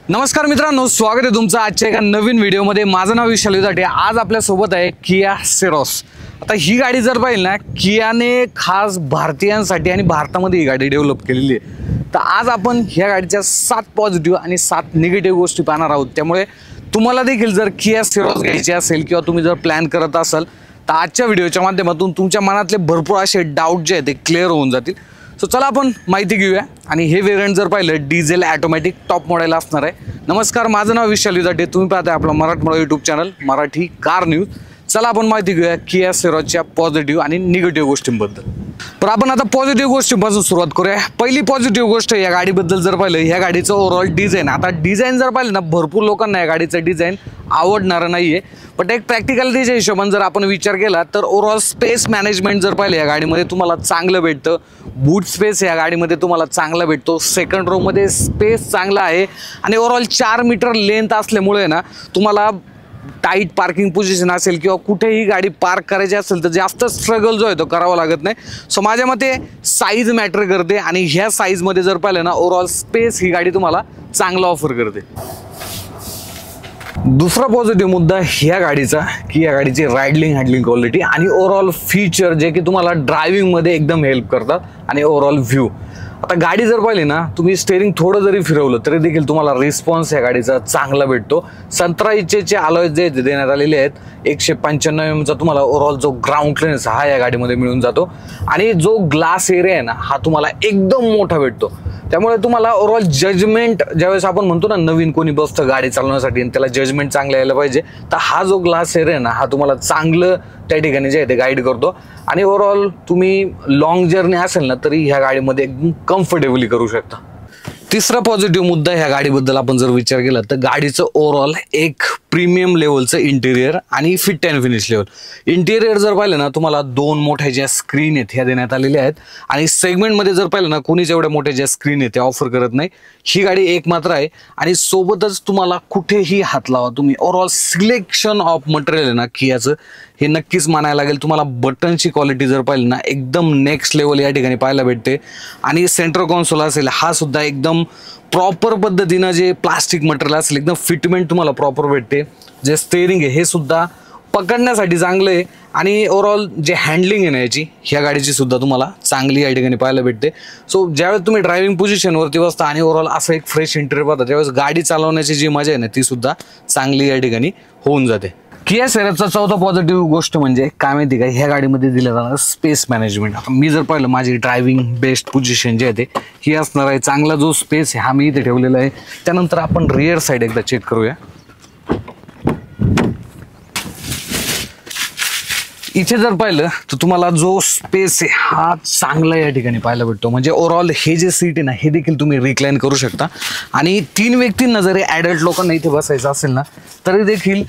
नमस्कार मित्रांनो, स्वागत आहे तुमचं आजच्या एका नवीन व्हिडिओमध्ये। माझं नाव विशाल युधाटे। आज आपल्या सोबत आहे किया सेरोस। आता ही गाडी जर पाहिली ना, कियाने खास भारतीयांसाठी आणि भारतामध्ये ही गाडी डेव्हलप केलेली आहे। तर आज आपण ह्या गाडीच्या 7 पॉझिटिव्ह आणि 7 निगेटिव्ह गोष्टी पाहणार आहोत। त्यामुळे तुम्हाला देखील जर किया सेरोस घ्यायची असेल किंवा तुम्ही जर प्लॅन करत असाल तर आजच्या व्हिडिओच्या माध्यमातून तुमच्या मनातले भरपूर असे डाऊट जे आहेत ते क्लिअर होऊन जातील। सो चला आपण माहिती घेऊया। आणि हे वेरियंट जर पाहिलं डिझेल ऑटोमॅटिक टॉप मॉडेल असणार आहे। नमस्कार, माझं नाव विशाल युधाटे। तुम्ही पाहताय आपला मराठमोळा YouTube channel Marathi car news. चला आपण माहिती घेऊया किया सेरोसच्या पॉझिटिव्ह आणि निगेटिव्ह गोष्टींबद्दल। तर आपण आता पॉझिटिव्ह गोष्टींपासून सुरुवात करूया। पहिली पॉझिटिव्ह गोष्ट या गाडीबद्दल जर पाहिलं, ह्या गाडीचं ओव्हरऑल डिझाईन। आता डिझाईन जर पाहिलं ना, भरपूर लोकांना या गाडीचं डिझाईन आवडणारं नाहीये, बट एक प्रॅक्टिकलिटीच्या हिशोबाने जर आपण विचार केला तर ओव्हरऑल स्पेस मॅनेजमेंट जर पाहिलं या गाडीमध्ये तुम्हाला चांगलं भेटतं। बूट स्पेस या गाडीमध्ये तुम्हाला चांगला भेटतो। सेकंड रो मध्ये स्पेस चांगला आहे आणि ओव्हरऑल 4 मीटर लेंथ असल्यामुळे ना तुम्हाला टाईट पार्किंग पोझिशन असेल किंवा कुठेही गाडी पार्क करायची असेल तर जास्त स्ट्रगल जो आहे तो करावा लागत नाही। सो माझ्या मते साईज मॅटर करते आणि ह्या साईजमध्ये जर पाहिलं ना ओव्हरऑल स्पेस ही गाडी तुम्हाला चांगला ऑफर करते। दुसरा पॉझिटिव्ह मुद्दा ह्या गाडीचा की या गाडीची रायडिंग हँडलिंग क्वालिटी आणि ओव्हरऑल फीचर जे की तुम्हाला ड्रायव्हिंगमध्ये एकदम हेल्प करतात आणि ओव्हरऑल व्ह्यू। आता गाडी जर पाहिली ना, तुम्ही स्टेअरिंग थोडं जरी फिरवलं तरी देखील तुम्हाला रिस्पॉन्स या गाडीचा चांगला भेटतो। 17 इंचचे अलॉयज जे देण्यात आलेले आहेत, 195 mm चा तुम्हाला ओव्हरऑल जो ग्राउंड क्लिअरन्स हा या गाडीमध्ये मिळून जातो आणि जो ग्लास एरिया आहे ना हा तुम्हाला एकदम मोठा भेटतो। त्यामुळे तुम्हाला ओव्हरऑल जजमेंट ज्यावेळेस आपण म्हणतो ना, नवीन कोणी बसतं गाडी चालवण्यासाठी आणि त्याला जजमेंट चांगलं यायला पाहिजे, तर हा जो ग्लास एरिया आहे ना हा तुम्हाला चांगलं त्या ठिकाणी जे आहे ते गाईड करतो। आणि ओव्हरऑल तुम्ही लॉंग जर्नी असेल ना तरी ह्या गाडीमध्ये एकदम कम्फर्टेबली करू शकता। तिसरा पॉझिटिव्ह मुद्दा ह्या गाडीबद्दल आपण जर विचार केला तर गाडीचं ओव्हरऑल एक प्रीमियम लेवलचं इंटिरियर आणि fit and finish level. Interior जर पाहिलं ना, तुम्हाला 2 मोठ्या ज्या स्क्रीन आहेत ह्या देण्यात आलेल्या आहेत आणि सेगमेंटमध्ये जर पाहिलं ना, कोणीच एवढ्या मोठ्या ज्या स्क्रीन आहेत त्या ऑफर करत नाही। ही गाडी एक मात्र आहे आणि सोबतच तुम्हाला कुठेही हात लावा तुम्ही ओव्हरऑल सिलेक्शन ऑफ मटेरियल आहे ना कियाचं हे नक्कीच मानायला लागेल। तुम्हाला बटनची क्वालिटी जर पाहिली ना एकदम नेक्स्ट लेवल या ठिकाणी पाहायला भेटते आणि सेंटर कॉन्सोल असेल हा सुद्धा एकदम प्रॉपर पद्धतीनं जे प्लास्टिक मटेरियल असेल एकदम फिटमेंट तुम्हाला प्रॉपर भेटते। जे स्टेअरिंग आहे हे सुद्धा पकडण्यासाठी चांगलं आहे आणि ओव्हरऑल जे हँडलिंग आहे ना याची ह्या गाडीची सुद्धा तुम्हाला चांगली या ठिकाणी पाहायला भेटते। सो ज्यावेळेस तुम्ही ड्रायव्हिंग पोझिशनवरती बसता आणि ओव्हरऑल असं एक फ्रेश इंटिरियर पाहता त्यावेळेस गाडी चालवण्याची जी मजा आहे ना ती सुद्धा चांगली या ठिकाणी होऊन जाते। किया सेरोसचा चौथा पॉझिटिव्ह गोष्ट म्हणजे काय माहिती का, ह्या गाडीमध्ये दिलं जाणार स्पेस मॅनेजमेंट। आता मी जर पाहिलं माझी ड्रायव्हिंग बेस्ट पोझिशन जे आहे ते ही असणार आहे। चांगला जो स्पेस आहे हा मी इथे ठेवलेला आहे। त्यानंतर आपण रिअर साईड एकदा चेक करूया। इथे जर पाहिलं तर तुम्हाला जो स्पेस आहे हा चांगला या ठिकाणी पाहायला भेटतो। म्हणजे ओव्हरऑल हे जे सीट आहे ना हे देखील तुम्ही रिक्लाइन करू शकता आणि 3 व्यक्तींना जरी ॲडल्ट लोकांना इथे बसायचं असेल ना तरी देखील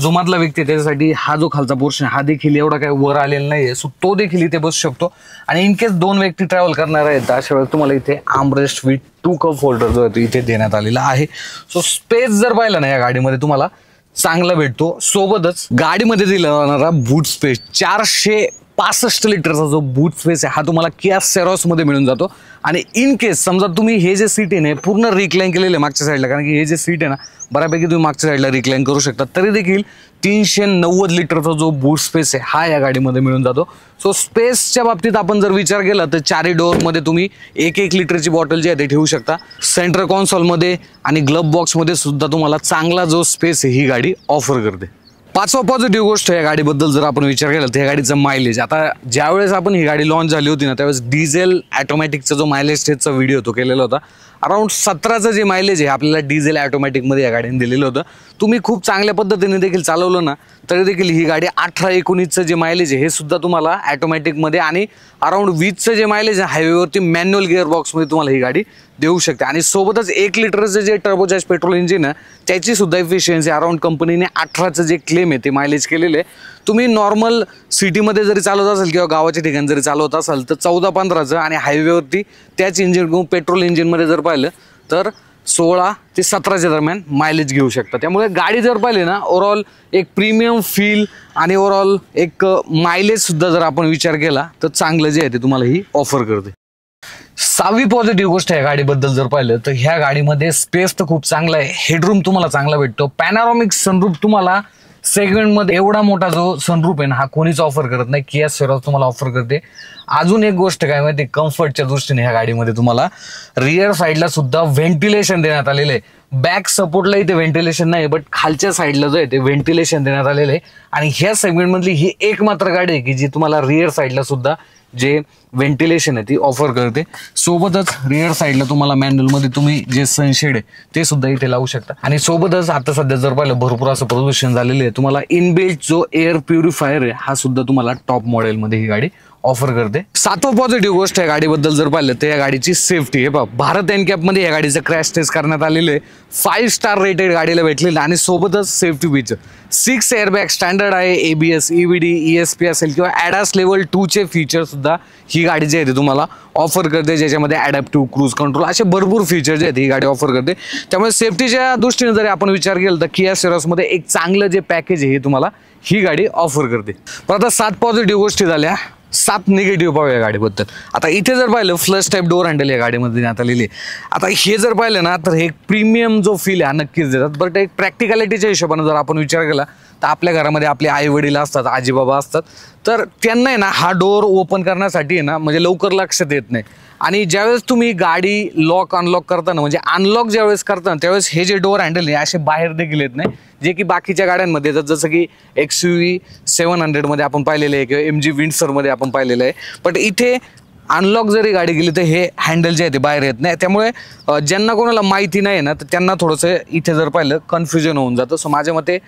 जो मधला व्यक्ती त्याच्यासाठी हा जो खालचा पोर्शन हा देखील एवढा काही वर आलेला नाहीये, सो तो देखील इथे बसू शकतो। आणि इन केस 2 व्यक्ती ट्रॅव्हल करणार आहेत तर अशा वेळेस तुम्हाला इथे आर्मरेस्ट विथ 2 कप होल्डर जो आहे तो इथे देण्यात आलेला आहे। सो स्पेस जर पाहिलं ना या गाडीमध्ये तुम्हाला चांगला भेटतो। सोबतच गाडीमध्ये दिला जाणारा बूट स्पेस 465 लिटरचा जो बूट स्पेस आहे हा तुम्हाला किया सेरोस मध्ये मिळून जातो। आणि इन केस समजा तुम्ही हे जे सीट आहे ना पूर्ण रिक्लाइन केलेलं आहे मागच्या साईडला, कारण की हे जे सीट आहे ना बऱ्यापैकी तुम्ही मागच्या साईडला रिक्लाइन करू शकता, तरी देखील 390 लिटरचा जो बूट स्पेस आहे हा या गाडीमध्ये मिळून जातो। सो स्पेसच्या बाबतीत आपण जर विचार केला तर 4ही डोअरमध्ये तुम्ही 1-1 लिटरची बॉटल जी आहे ते ठेवू शकता। सेंटर कॉन्सोलमध्ये आणि ग्लव्ह बॉक्समध्ये सुद्धा तुम्हाला चांगला जो स्पेस आहे ही गाडी ऑफर करते। 5वा पॉझिटिव्ह गोष्ट या गाडीबद्दल जर आपण विचार केला तर या गाडीचं मायलेज। आता ज्यावेळेस आपण ही गाडी लॉन्च झाली होती ना त्यावेळेस डिझेल ऑटोमॅटिकचा जो मायलेज टेस्टचा व्हिडिओ तो केलेला होता। अराउंड 17चं जे मायलेज आहे आपल्याला डिझेल ऑटोमॅटिकमध्ये या गाडीने दिलेलं होतं। तुम्ही खूप चांगल्या पद्धतीने देखील चालवलं ना तरी देखील ही गाडी 18-19चं जे मायलेज आहे हे सुद्धा तुम्हाला ऑटोमॅटिकमध्ये आणि अराउंड 20चं जे मायलेज आहे हायवेवरती मॅन्युअल गिअर बॉक्समध्ये तुम्हाला ही गाडी देऊ शकते। आणि सोबतच 1 लिटरचं जे टर्बोचार्ज पेट्रोल इंजिन आहे त्याची सुद्धा इफिशियन्सी अराउंड कंपनीने 18चं जे क्लेम आहे ते मायलेज केलेलं आहे। तुम्ही नॉर्मल सिटीमध्ये जरी चालवत असाल किंवा गावाच्या ठिकाणी जरी चालवत असाल तर 14-15चं आणि हायवेवरती त्याच इंजिन पेट्रोल इंजिनमध्ये जर पाहिलं तर 16 ते 17च्या दरम्यान मायलेज घेऊ शकता। त्यामुळे गाडी जर पाहिली ना ओव्हरऑल एक प्रीमियम फील आणि ओव्हरऑल एक मायलेज सुद्धा जर आपण विचार केला तर चांगलं जे आहे ते तुम्हाला ही ऑफर करते। 6वी पॉझिटिव्ह गोष्ट आहे गाडीबद्दल जर पाहिलं तर ह्या गाडीमध्ये स्पेस तर खूप चांगला आहे, हेडरूम तुम्हाला चांगला भेटतो, पॅनोरामिक सनरूफ तुम्हाला सेगमेंटमध्ये एवढा मोठा जो सनरूफ आहे ना हा कोणीच ऑफर करत नाही, किया सेरोस तुम्हाला ऑफर करते. अजून एक गोष्ट काय माहिती, कम्फर्टच्या दृष्टीने ह्या गाडीमध्ये तुम्हाला रिअर साईडला सुद्धा व्हेंटिलेशन देण्यात आलेलं आहे. बॅक सपोर्टला इथे व्हेंटिलेशन नाही, बट खालच्या साईडला जो आहे ते व्हेंटिलेशन देण्यात आलेलं आहे. आणि ह्या सेगमेंटमधली ही एकमात्र गाडी आहे की जी तुम्हाला रिअर साईडला सुद्धा जे व्हेंटिलेशन आहे ती ऑफर करते. सोबतच रिअर साईडला तुम्हाला मॅन्युअलमध्ये तुम्ही जे सनशेड आहे ते सुद्धा इथे लावू शकता. आणि सोबतच आता सध्या जर पाहिलं भरपूर असं प्रदूषण झालेलं आहे, तुम्हाला इनबिल्ट जो एअर प्युरिफायर आहे हा सुद्धा तुम्हाला टॉप मॉडेलमध्ये ही गाडी ऑफर करते. 7वं पॉझिटिव्ह गोष्ट आहे गाडीबद्दल जर पाहिलं तर या गाडीची सेफ्टी आहे. बघा, भारत एनकॅपमध्ये या गाडीचं क्रॅश टेस्ट करण्यात आलेलं आहे, 5 स्टार रेटेड गाडीला भेटलेलं. आणि सोबतच सेफ्टी फीचर 6 एअरबॅग स्टँडर्ड आहे, ABS, EBD, ESP असेल किंवा ॲडास लेवल 2चे फीचर सुद्धा ही गाडी जे आहे ते तुम्हाला ऑफर करते, ज्याच्यामध्ये ॲडॅप्टिव्ह क्रूज कंट्रोल असे भरपूर फीचर जे आहेत ही गाडी ऑफर करते. त्यामुळे सेफ्टीच्या दृष्टीने जरी आपण विचार केला तर किया सेरोसमध्ये एक चांगलं जे पॅकेज आहे हे तुम्हाला ही गाडी ऑफर करते. पण आता 7 पॉझिटिव्ह गोष्टी झाल्या, 7 निगेटिव्ह पाहूया गाडीबद्दल. आता इथे जर पाहिलं फ्लश टाईप डोअर हँडल या गाडीमध्ये देण्यात आलेली आहे. आता हे जर पाहिलं ना तर हे प्रीमियम जो फील आहे नक्कीच देतात. बट एक प्रॅक्टिकॅलिटीच्या हिशोबाने जर आपण विचार केला तर आपल्या घरामध्ये आपले आई वडील असतात, आजी बाबा असतात, तर त्यांना आहे ना हा डोअर ओपन करण्यासाठी आहे ना म्हणजे लवकर लक्षात येत नाही. आणि ज्यावेळेस तुम्ही गाडी लॉक अनलॉक करताना म्हणजे अनलॉक ज्यावेळेस करताना त्यावेळेस हे जे डोअर हँडल आहे असे बाहेर देखील येत नाही, जे की बाकीच्या गाड्यांमध्ये येतात, जसं की XUV 700मध्ये आपण पाहिलेलं आहे किंवा MG विंडसरमध्ये आपण पाहिलेलं आहे. पण इथे अनलॉक जरी गाडी गेली तर हे हँडल जे आहे ते बाहेर येत नाही. त्यामुळे ज्यांना कोणाला माहिती नाही ना तर त्यांना थोडंसं इथे जर पाहिलं कन्फ्युजन होऊन जातं. सो माझ्या मते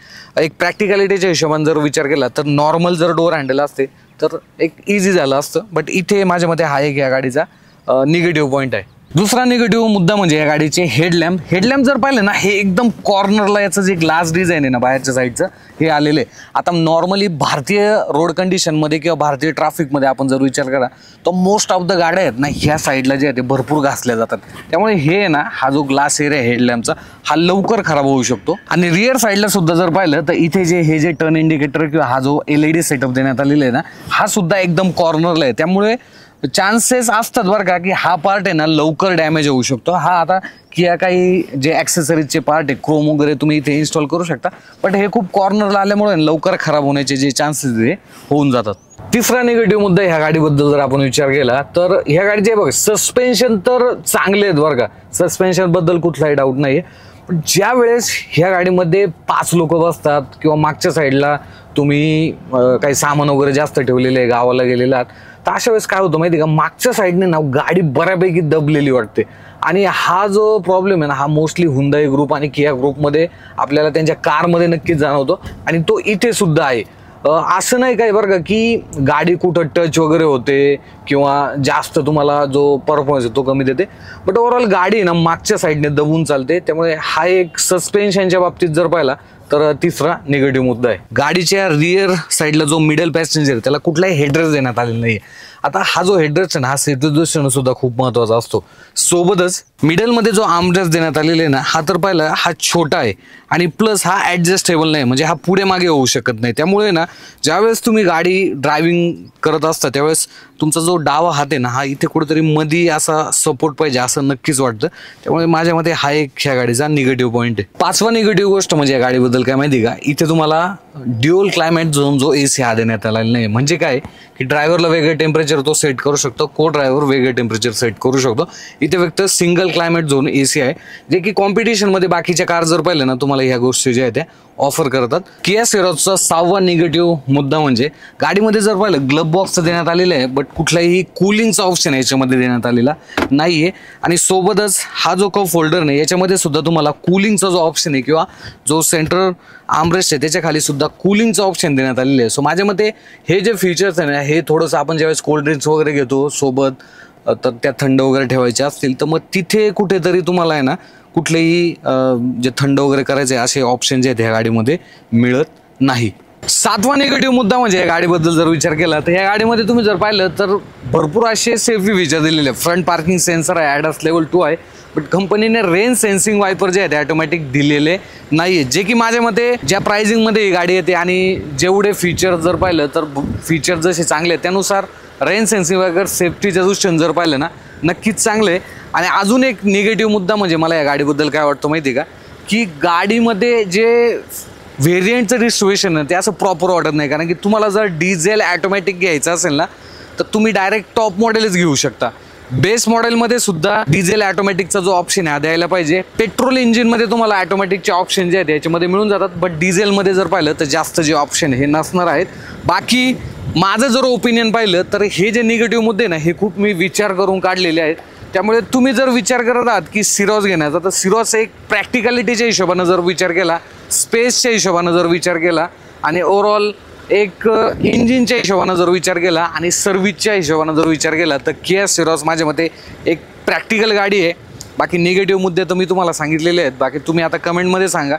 एक प्रॅक्टिकॅलिटीच्या हिशोबाने जर विचार केला तर नॉर्मल जर डोअर हँडल असते तर एक इझी झालं असतं. बट इथे माझ्या मते हा एक या गाडीचा निगेटिव्ह पॉईंट आहे. दुसरा निगेटिव्ह मुद्दा म्हणजे या गाडीचे हेडलॅम्प. हेडलॅम्प जर पाहिलं ना हे एकदम कॉर्नरला याचं जे ग्लास डिझाईन आहे ना बाहेरच्या साईडचं हे आलेलं आहे. आता नॉर्मली भारतीय रोड कंडिशनमध्ये किंवा भारतीय ट्रॅफिकमध्ये आपण जर विचार करा तर मोस्ट ऑफ द गाड्या आहेत ना ह्या साईडला जे आहे ते भरपूर घासल्या जातात. त्यामुळे हे ना हा जो ग्लास एरिया आहे हेडलॅम्पचा हा लवकर खराब होऊ शकतो. आणि रिअर साईडला सुद्धा जर पाहिलं तर इथे जे हे जे टर्न इंडिकेटर किंवा हा जो LED सेटअप देण्यात आलेला आहे ना हा सुद्धा एकदम कॉर्नरला आहे. त्यामुळे चान्सेस असतात बरं का की हा पार्ट आहे ना लवकर डॅमेज होऊ शकतो. हा आता किंवा काही जे ॲक्सेसरीजचे पार्ट आहे क्रोम वगैरे तुम्ही इथे इन्स्टॉल करू शकता, पण हे खूप कॉर्नरला आल्यामुळे लवकर खराब होण्याचे जे चान्सेस हे होऊन जातात. तिसरा निगेटिव्ह मुद्दा ह्या गाडीबद्दल जर आपण विचार केला तर ह्या गाडीचे बघा सस्पेन्शन तर चांगले आहेत बरं का, सस्पेन्शनबद्दल कुठलाही डाऊट नाही आहे. पण ज्या वेळेस ह्या गाडीमध्ये 5 लोक बसतात किंवा मागच्या साईडला तुम्ही काही सामान वगैरे जास्त ठेवलेले आहे, गावाला गेलेला आहात, तर अशा वेळेस काय होतं माहिती आहे का, मागच्या साईडने ना गाडी बऱ्यापैकी दबलेली वाटते. आणि हा जो प्रॉब्लेम आहे ना हा मोस्टली हुंदाई ग्रुप आणि किया ग्रुपमध्ये आपल्याला त्यांच्या कारमध्ये नक्कीच जाणवतो आणि तो इथे सुद्धा आहे. असं नाही काय बरं का की गाडी कुठं टच वगैरे होते किंवा जास्त तुम्हाला जो परफॉर्मन्स आहे तो कमी देते, बट ओव्हरऑल गाडी ना मागच्या साईडने दबून चालते. त्यामुळे हा एक सस्पेन्शनच्या बाबतीत जर पाहिला तर तिसरा निगेटिव्ह मुद्दा आहे. गाडीच्या रिअर साईडला जो मिडल पॅसेंजर त्याला कुठलाही हेडरेस्ट देण्यात आलेला नाही. आता हा जो हेडरेस्ट आहे ना हा सेफ्टी दृष्टीने सुद्धा खूप महत्त्वाचा असतो. सोबतच मिडलमध्ये जो आर्मरेस्ट देण्यात आलेला आहे ना हा तर पाहिला हा छोटा आहे आणि प्लस हा ॲडजस्टेबल नाही, म्हणजे हा पुढे मागे होऊ शकत नाही. त्यामुळे ना ज्यावेळेस तुम्ही गाडी ड्रायव्हिंग करत असता त्यावेळेस तुमचा जो डावा हात आहे ना हा इथे कुठेतरी मध्ये असा सपोर्ट पाहिजे असं नक्कीच वाटतं. त्यामुळे माझ्या मते हा एक ह्या गाडीचा निगेटिव्ह पॉईंट आहे. 5वा निगेटिव्ह गोष्ट म्हणजे या गाडीबद्दल काय माहिती का, इथे तुम्हाला ड्युअल क्लायमेट झोन जो AC हा देण्यात आलेला नाही. म्हणजे काय की ड्रायव्हरला वेगळे टेम्परेचर तो सेट करू शकतो, को ड्रायव्हर वेगळे टेम्परेचर सेट करू शकतो. इथे फक्त सिंगल क्लायमेट झोन AC आहे, जे की कॉम्पिटिशनमध्ये बाकीच्या कार जर पाहिलं ना तुम्हाला ह्या गोष्टी ज्या आहेत त्या ऑफर करतात. किया सेरोसचा 6वा निगेटिव्ह मुद्दा म्हणजे गाडीमध्ये जर पाहिलं ग्लब बॉक्स देण्यात आलेला आहे, बट कुठलाही कूलिंगचा ऑप्शन याच्यामध्ये देण्यात आलेला नाही आहे. आणि सोबतच हा जो कप होल्डर नाही याच्यामध्ये सुद्धा तुम्हाला कूलिंगचा जो ऑप्शन आहे किंवा जो सेंटर आर्मरेस्ट आहे त्याच्या खाली सुद्धा कूलिंगचा ऑप्शन देण्यात आलेलं आहे. सो माझ्या मते हे जे फीचर्स आहे ना हे थोडंसं आपण ज्यावेळेस कोल्ड ड्रिंक्स वगैरे घेतो सोबत तर त्या थंड वगैरे ठेवायचे असतील तर मग तिथे कुठेतरी तुम्हाला आहे ना कुठलेही जे थंड वगैरे करायचे असे ऑप्शन जे आहेत ह्या गाडीमध्ये मिळत नाही. 7वा निगेटिव्ह मुद्दा म्हणजे या गाडीबद्दल जर विचार केला तर या गाडीमध्ये तुम्ही जर पाहिलं तर भरपूर असे सेफ्टी फीचर दिलेले आहे. फ्रंट पार्किंग सेन्सर आहे, ॲडॅस लेवल 2 आहे, बट कंपनीने रेन सेन्सिंग वायपर जे आहे ते ऑटोमॅटिक दिलेले नाही आहे, जे की माझ्या मते ज्या प्राइसिंगमध्ये ही गाडी येते आणि जेवढे फीचर जर पाहिलं तर फीचर जसे चांगले आहेत त्यानुसार रेन सेन्सिंग वायपर सेफ्टीच्या दृष्टीने जर पाहिलं ना नक्कीच चांगलं आहे. आणि अजून एक निगेटिव्ह मुद्दा म्हणजे मला या गाडीबद्दल काय वाटतं माहिती आहे का, की गाडीमध्ये जे व्हेरियंटचं डिस्ट्रिब्युशन आहे ते असं प्रॉपर वाटत नाही. कारण की तुम्हाला जर डिझेल ॲटोमॅटिक घ्यायचं असेल ना तर तुम्ही डायरेक्ट टॉप मॉडेलच घेऊ शकता. बेस मॉडेलमध्ये सुद्धा डिझेल ॲटोमॅटिकचा जो ऑप्शन आहे द्यायला पाहिजे. पेट्रोल इंजिनमध्ये तुम्हाला ॲटोमॅटिकचे ऑप्शन जे आहेत याच्यामध्ये मिळून जातात, बट डिझेलमध्ये जर पाहिलं तर जास्त जे ऑप्शन हे नसणार आहेत. बाकी माझं जर ओपिनियन पाहिलं तर हे जे निगेटिव्ह मुद्दे ना हे खूप मी विचार करून काढलेले आहेत. त्यामुळे तुम्ही जर विचार करत आहात की सिरॉस घेण्याचा, तर सिरॉस एक प्रॅक्टिकॅलिटीच्या हिशोबानं जर विचार केला, स्पेसच्या हिशोबानं जर विचार केला आणि ओव्हरऑल एक इंजिनच्या हिशोबानं जर विचार केला आणि सर्व्हिसच्या हिशोबानं जर विचार केला तर किया सिरॉस माझ्या मते एक प्रॅक्टिकल गाडी आहे. बाकी निगेटिव्ह मुद्दे तर मी तुम्हाला सांगितलेले आहेत. बाकी तुम्ही आता कमेंटमध्ये सांगा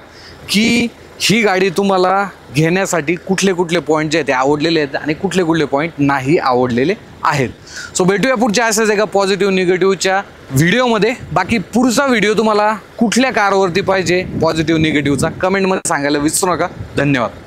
की ही गाडी तुम्हाला घेण्यासाठी कुठले कुठले पॉईंट जे आहेत ते आवडलेले आहेत आणि कुठले कुठले पॉईंट नाही आवडलेले आहेत. सो भेटूया पुढच्या अशाच एका पॉझिटिव्ह निगेटिव्हच्या व्हिडिओमध्ये. बाकी पुढचा व्हिडिओ तुम्हाला कुठल्या कारवरती पाहिजे पॉझिटिव्ह निगेटिव्हचा कमेंटमध्ये सांगायला विसरू नका. धन्यवाद.